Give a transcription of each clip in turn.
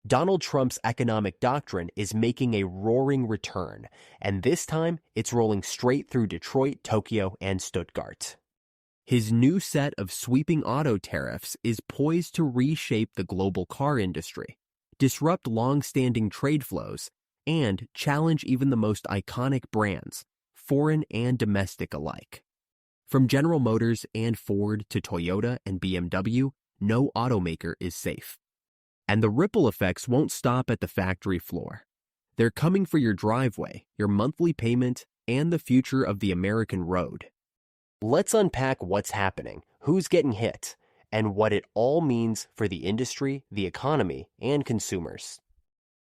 Donald Trump's economic doctrine is making a roaring return, and this time it's rolling straight through Detroit, Tokyo, and Stuttgart. His new set of sweeping auto tariffs is poised to reshape the global car industry, disrupt long-standing trade flows, and challenge even the most iconic brands, foreign and domestic alike. From General Motors and Ford to Toyota and BMW, no automaker is safe. And the ripple effects won't stop at the factory floor. They're coming for your driveway, your monthly payment, and the future of the American road. Let's unpack what's happening, who's getting hit, and what it all means for the industry, the economy, and consumers.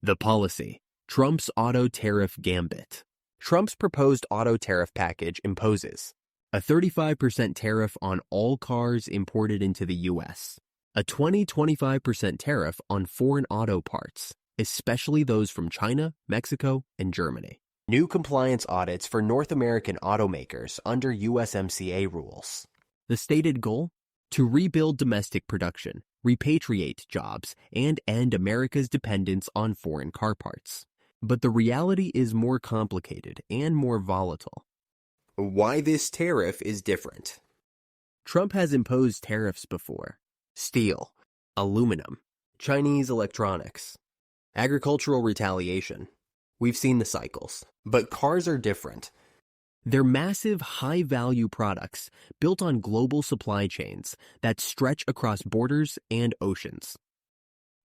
The policy: Trump's auto tariff gambit. Trump's proposed auto tariff package imposes a 35% tariff on all cars imported into the U.S., a 20-25% tariff on foreign auto parts, especially those from China, Mexico, and Germany. New compliance audits for North American automakers under USMCA rules. The stated goal? To rebuild domestic production, repatriate jobs, and end America's dependence on foreign car parts. But the reality is more complicated and more volatile. Why this tariff is different. Trump has imposed tariffs before. Steel, aluminum, Chinese electronics, agricultural retaliation. We've seen the cycles, but cars are different. They're massive, high-value products built on global supply chains that stretch across borders and oceans.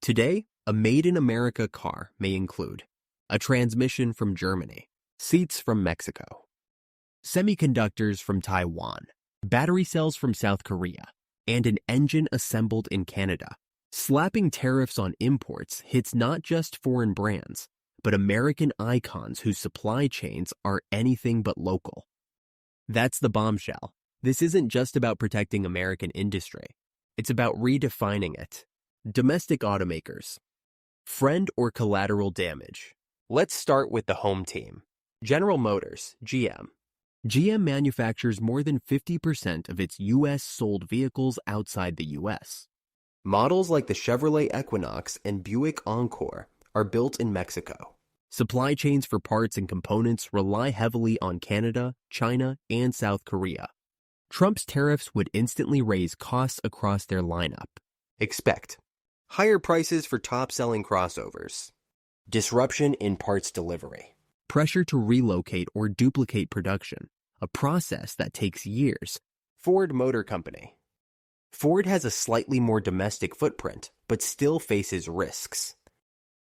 Today, a made-in-America car may include a transmission from Germany, seats from Mexico, semiconductors from Taiwan, battery cells from South Korea, and an engine assembled in Canada. Slapping tariffs on imports hits not just foreign brands, but American icons whose supply chains are anything but local. That's the bombshell. This isn't just about protecting American industry. It's about redefining it. Domestic automakers. Friend or collateral damage. Let's start with the home team. General Motors, GM. GM manufactures more than 50% of its U.S. sold vehicles outside the U.S. Models like the Chevrolet Equinox and Buick Encore are built in Mexico. Supply chains for parts and components rely heavily on Canada, China, and South Korea. Trump's tariffs would instantly raise costs across their lineup. Expect higher prices for top-selling crossovers, disruption in parts delivery, pressure to relocate or duplicate production, a process that takes years. Ford Motor Company. Ford has a slightly more domestic footprint, but still faces risks.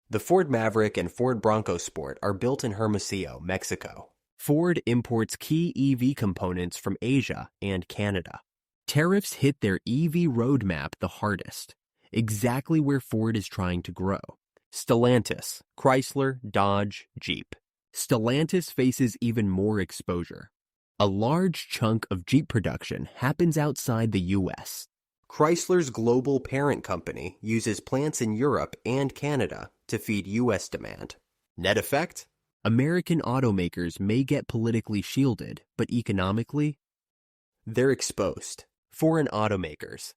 The Ford Maverick and Ford Bronco Sport are built in Hermosillo, Mexico. Ford imports key EV components from Asia and Canada. Tariffs hit their EV roadmap the hardest, exactly where Ford is trying to grow. Stellantis, Chrysler, Dodge, Jeep. Stellantis faces even more exposure. A large chunk of Jeep production happens outside the U.S. Chrysler's global parent company uses plants in Europe and Canada to feed U.S. demand. Net effect? American automakers may get politically shielded, but economically, they're exposed. Foreign automakers.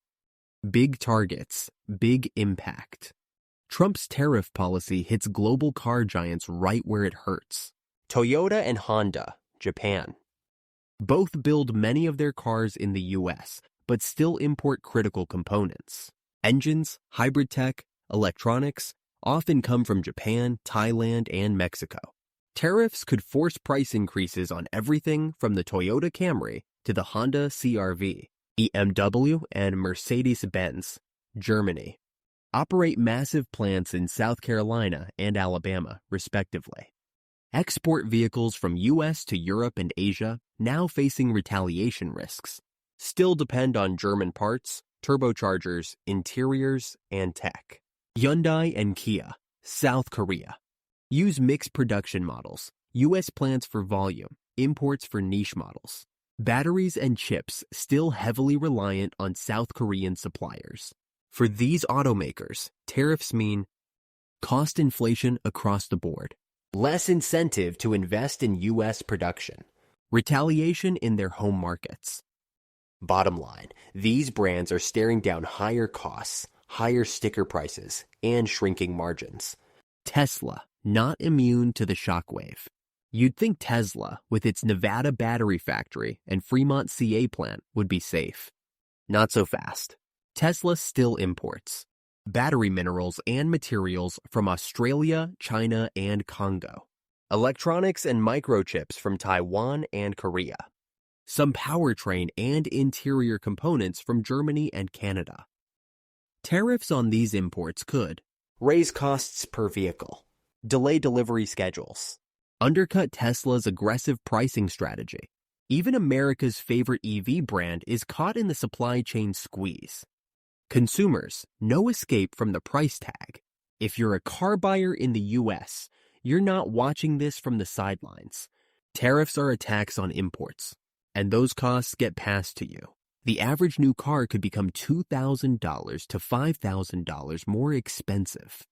Big targets, big impact. Trump's tariff policy hits global car giants right where it hurts. Toyota and Honda, Japan. Both build many of their cars in the U.S., but still import critical components. Engines, hybrid tech, electronics often come from Japan, Thailand, and Mexico. Tariffs could force price increases on everything from the Toyota Camry to the Honda CR-V. BMW and Mercedes-Benz, Germany, operate massive plants in South Carolina and Alabama, respectively. Export vehicles from U.S. to Europe and Asia, now facing retaliation risks, still depend on German parts, turbochargers, interiors, and tech. Hyundai and Kia, South Korea, use mixed production models, U.S. plants for volume, imports for niche models. Batteries and chips still heavily reliant on South Korean suppliers. For these automakers, tariffs mean cost inflation across the board, less incentive to invest in U.S. production, retaliation in their home markets. Bottom line, these brands are staring down higher costs, higher sticker prices, and shrinking margins. Tesla, not immune to the shockwave. You'd think Tesla, with its Nevada battery factory and Fremont CA plant, would be safe. Not so fast. Tesla still imports battery minerals and materials from Australia, China, and Congo. Electronics and microchips from Taiwan and Korea. Some powertrain and interior components from Germany and Canada. Tariffs on these imports could raise costs per vehicle, delay delivery schedules, undercut Tesla's aggressive pricing strategy. Even America's favorite EV brand is caught in the supply chain squeeze. Consumers, no escape from the price tag. If you're a car buyer in the U.S., you're not watching this from the sidelines. Tariffs are a tax on imports, and those costs get passed to you. The average new car could become $2,000 to $5,000 more expensive.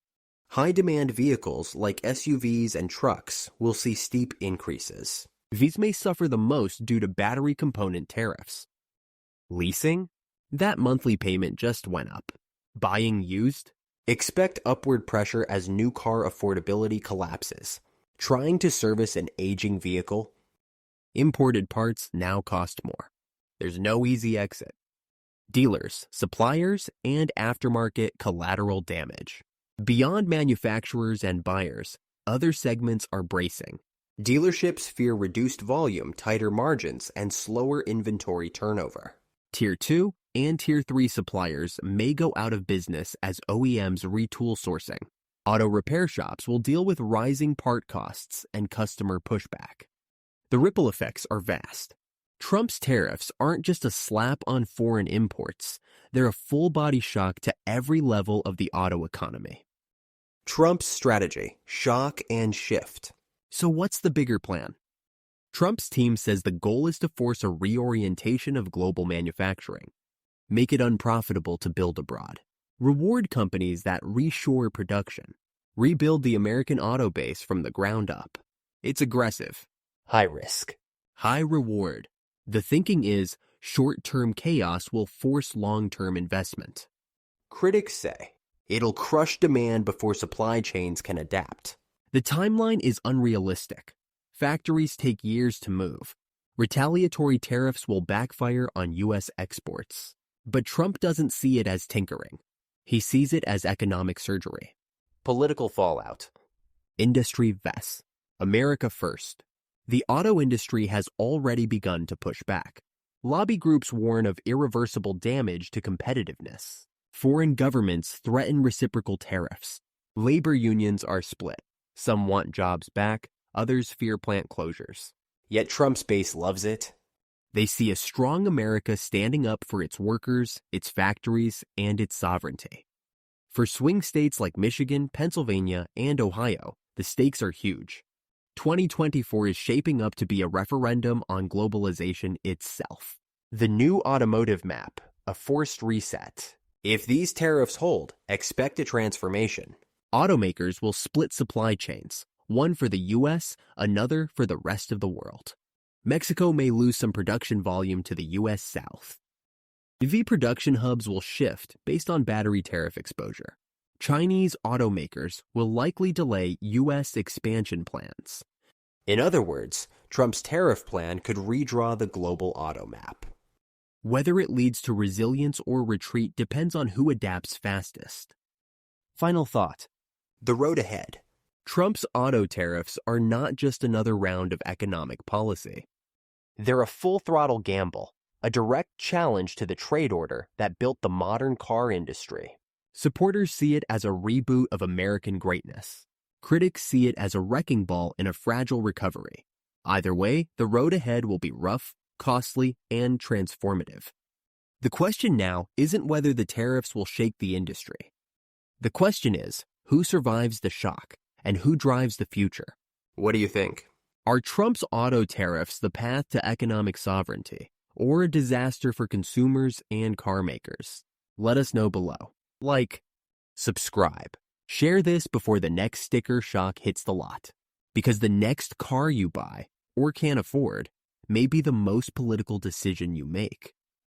High-demand vehicles like SUVs and trucks will see steep increases. These may suffer the most due to battery component tariffs. Leasing? That monthly payment just went up. Buying used? Expect upward pressure as new car affordability collapses. Trying to service an aging vehicle? Imported parts now cost more. There's no easy exit. Dealers, suppliers, and aftermarket collateral damage. Beyond manufacturers and buyers, other segments are bracing. Dealerships fear reduced volume, tighter margins, and slower inventory turnover. Tier 2 and Tier 3 suppliers may go out of business as OEMs retool sourcing. Auto repair shops will deal with rising part costs and customer pushback. The ripple effects are vast. Trump's tariffs aren't just a slap on foreign imports. They're a full-body shock to every level of the auto economy. Trump's strategy: shock and shift. So what's the bigger plan? Trump's team says the goal is to force a reorientation of global manufacturing. Make it unprofitable to build abroad. Reward companies that reshore production. Rebuild the American auto base from the ground up. It's aggressive. High risk. High reward. The thinking is short-term chaos will force long-term investment. Critics say it'll crush demand before supply chains can adapt. The timeline is unrealistic. Factories take years to move. Retaliatory tariffs will backfire on U.S. exports. But Trump doesn't see it as tinkering. He sees it as economic surgery. Political fallout. Industry vests. America first. The auto industry has already begun to push back. Lobby groups warn of irreversible damage to competitiveness. Foreign governments threaten reciprocal tariffs. Labor unions are split. Some want jobs back, others fear plant closures. Yet Trump's base loves it. They see a strong America standing up for its workers, its factories, and its sovereignty. For swing states like Michigan, Pennsylvania, and Ohio, the stakes are huge. 2024 is shaping up to be a referendum on globalization itself. The new automotive map, a forced reset. If these tariffs hold, expect a transformation. Automakers will split supply chains, one for the U.S., another for the rest of the world. Mexico may lose some production volume to the U.S. South. EV production hubs will shift based on battery tariff exposure. Chinese automakers will likely delay U.S. expansion plans. In other words, Trump's tariff plan could redraw the global auto map. Whether it leads to resilience or retreat depends on who adapts fastest. Final thought. The road ahead. Trump's auto tariffs are not just another round of economic policy. They're a full-throttle gamble, a direct challenge to the trade order that built the modern car industry. Supporters see it as a reboot of American greatness. Critics see it as a wrecking ball in a fragile recovery. Either way, the road ahead will be rough, costly, and transformative. The question now isn't whether the tariffs will shake the industry. The question is, who survives the shock and who drives the future? What do you think? Are Trump's auto tariffs the path to economic sovereignty, or a disaster for consumers and car makers? Let us know below. Like, subscribe, share this before the next sticker shock hits the lot. Because the next car you buy, or can't afford, may be the most political decision you make.